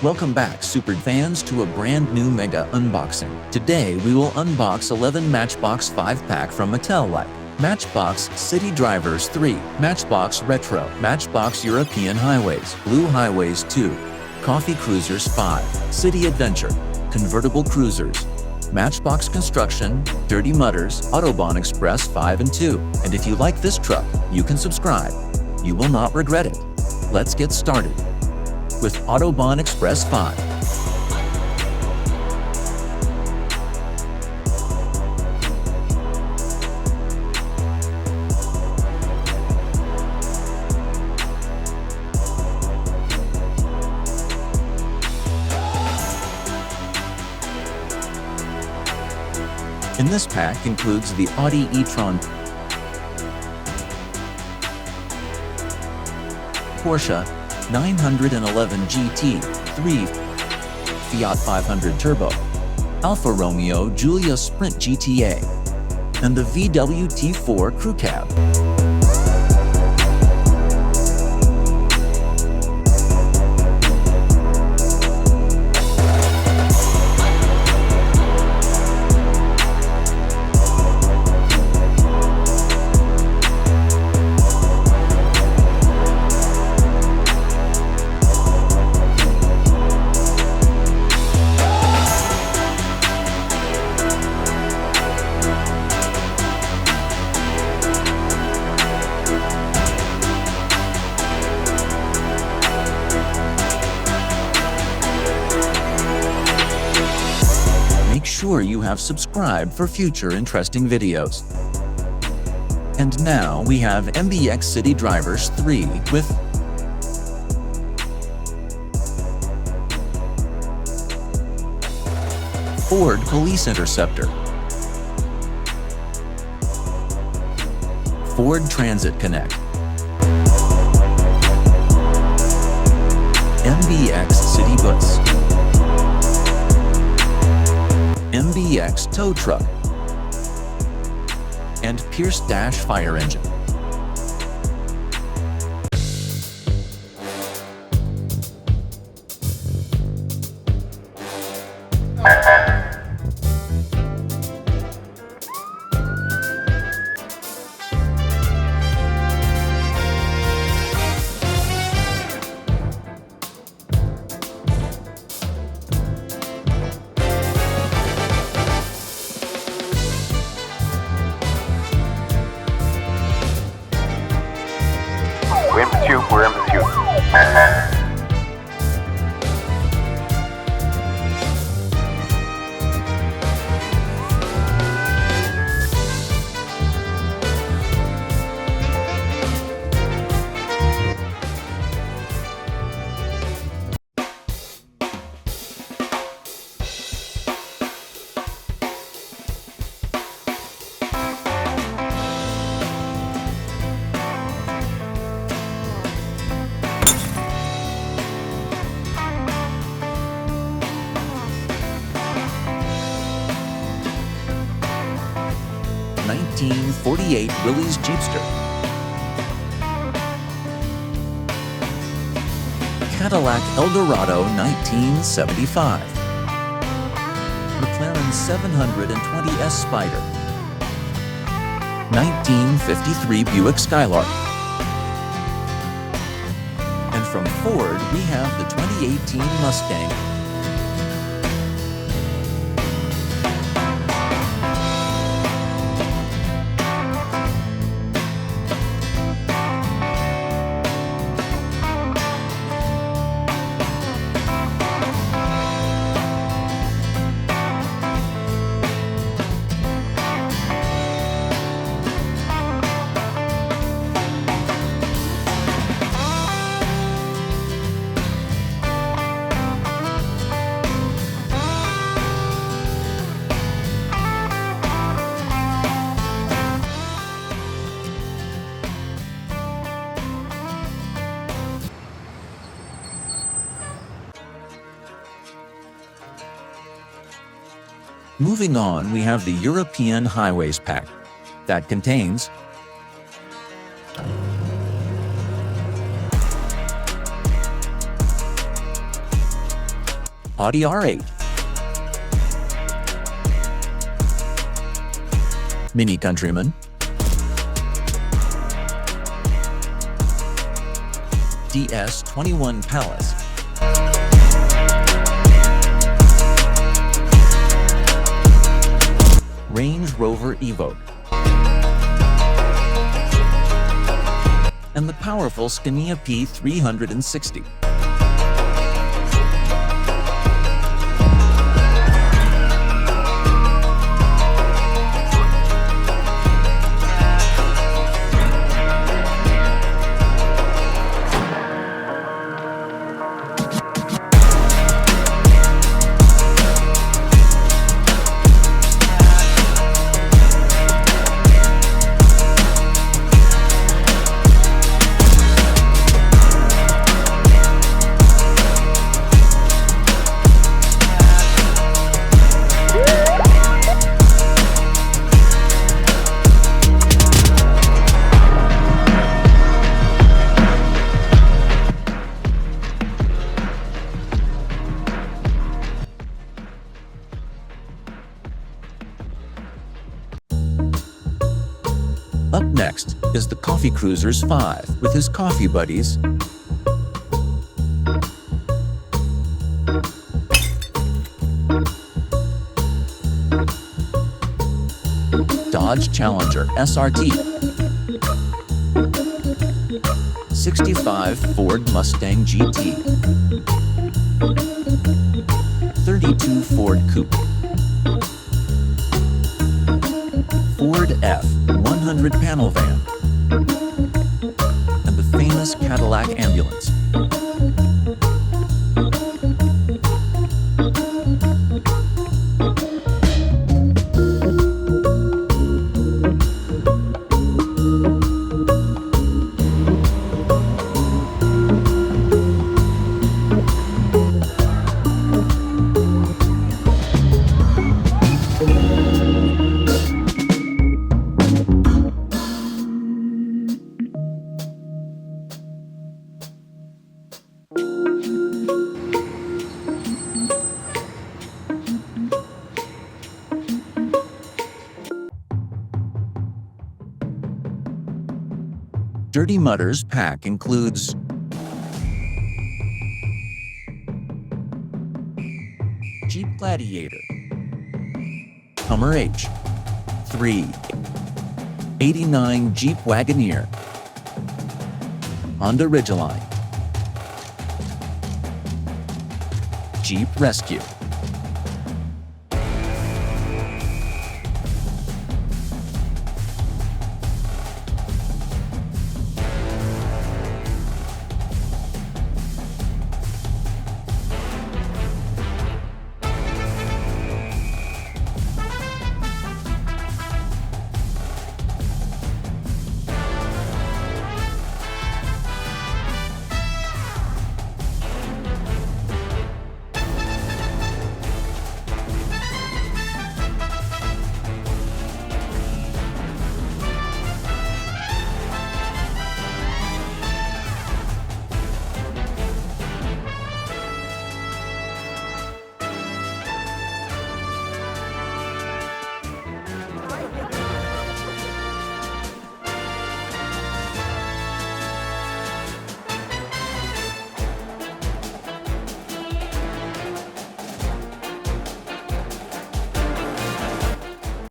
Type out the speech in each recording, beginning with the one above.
Welcome back, Super fans, to a brand new mega unboxing. Today we will unbox 11 Matchbox 5-pack from Mattel, like Matchbox City Drivers 3, Matchbox Retro, Matchbox European Highways, Blue Highways 2, Coffe Cruisers 5, City Adventure, Convertible Cruisers, Matchbox Construction, Dirty Mutters, Autobahn Express 5 and 2. And if you like this truck, you can subscribe. You will not regret it. Let's get started with Autobahn Express 5. In this pack includes the Audi ETron Porsche 911 GT3 Fiat 500 Turbo, Alfa Romeo Giulia Sprint GTA, and the VW T4 Crewcab. Make sure you have subscribed for future interesting videos. And now we have MBX City Drivers 3 with Ford Police Interceptor, Ford Transit Connect, MBX City BUS, MBX tow truck, and Pierce Dash fire engine. We're in pursuit. '48 Willys Jeepster, Cadillac Eldorado 1975, McLaren 720S Spider, 1953 Buick Skylark, and from Ford we have the 2018 Mustang. Moving on, we have the European Highways pack that contains Audi R8, Mini Countryman, DS21 Palace, Range Rover Evoque, and the powerful Scania P360. Up next is the Coffe Cruisers 5 with his coffee buddies, Dodge Challenger SRT, 65 Ford Mustang GT, 32 Ford Coupe, Ford F100 panel van, and the famous Cadillac ambulance. Dirty Mutters pack includes Jeep Gladiator, Hummer H3, 89 Jeep Wagoneer, Honda Ridgeline, Jeep Rescue,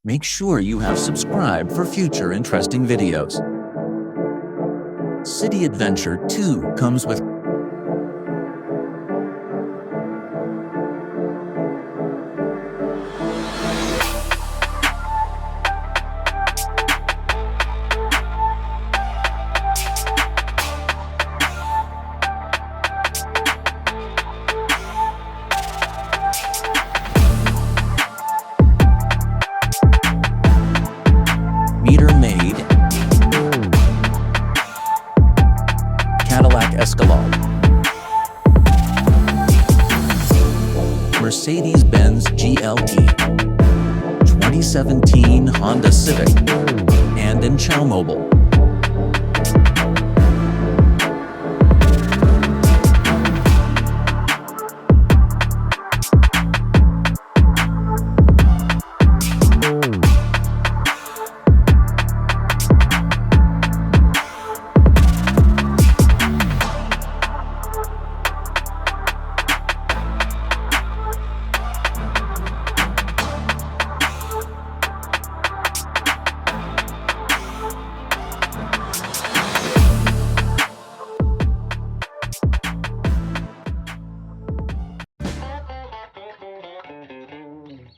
Make sure you have subscribed for future interesting videos. City Adventure 2 comes with meter-made Cadillac Escalade, Mercedes-Benz GLE, 2017 Honda Civic, and in Chow Mobile.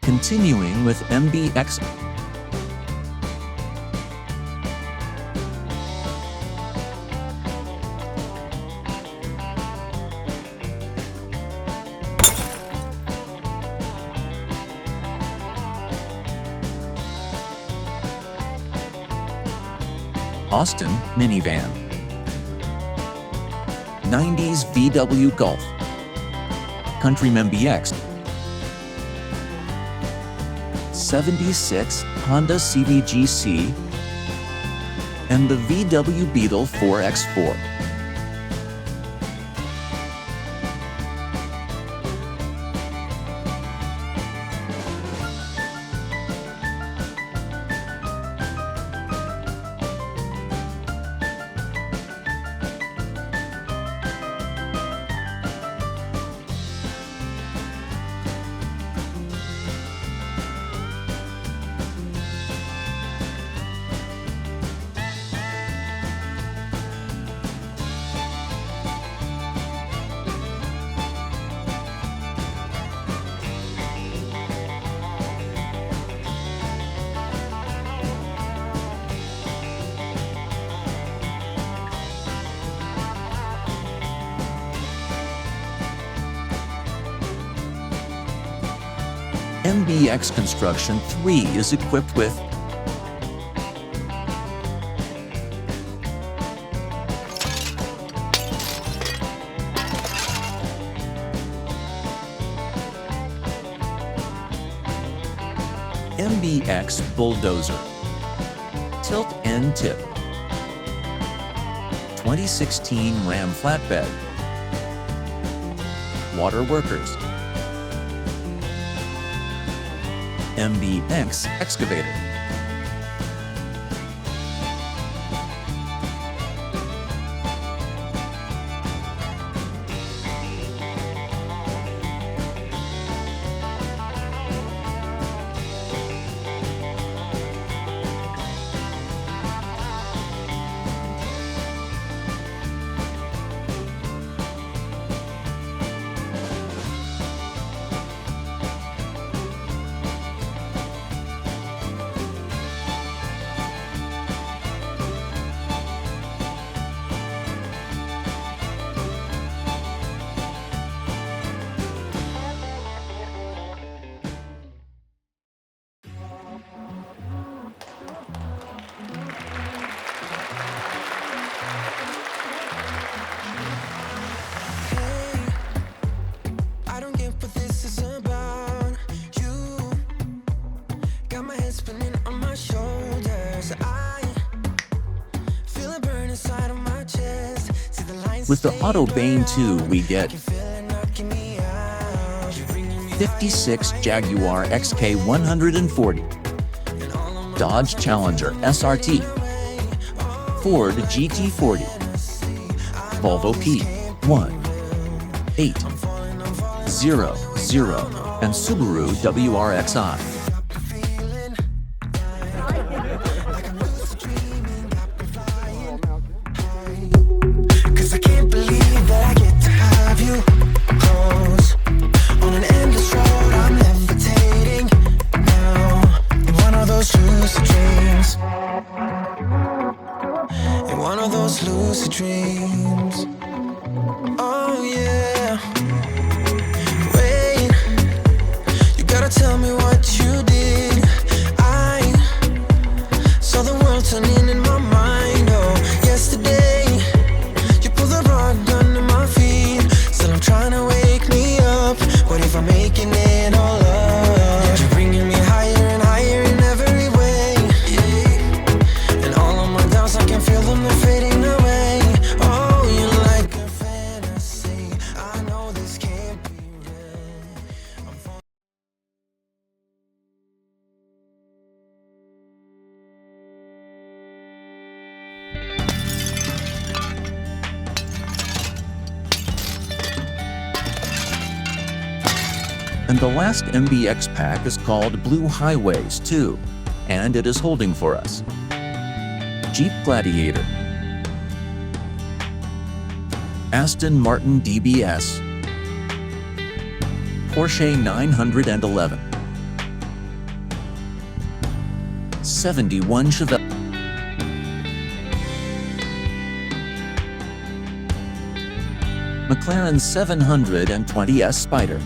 Continuing with MBX Austin minivan, 90s VW Golf, Countryman MBX, 76 Honda CVGC, and the VW Beetle 4x4. MBX Construction 3 is equipped with MBX Bulldozer, Tilt and Tip, 2016 Ram Flatbed, Water Workers, MBX Excavator, With the Autobahn 2, we get 56 Jaguar XK140, Dodge Challenger SRT, Ford GT40, Volvo P1800, and Subaru WRXi. Lucid dreams. Oh yeah. Wait, you gotta tell me what you did. I saw the world turning in my mind. Oh, yesterday you pulled the rug under my feet. Still I'm trying to wake me up. What if I'm making it all up? You're bringing me higher and higher in every way. Yeah. And all of my doubts, I can feel them, they're fading away. And the last MBX pack is called Blue Highways 2, and it is holding for us Jeep Gladiator, Aston Martin DBS, Porsche 911, 71 Chevelle, McLaren 720S Spider,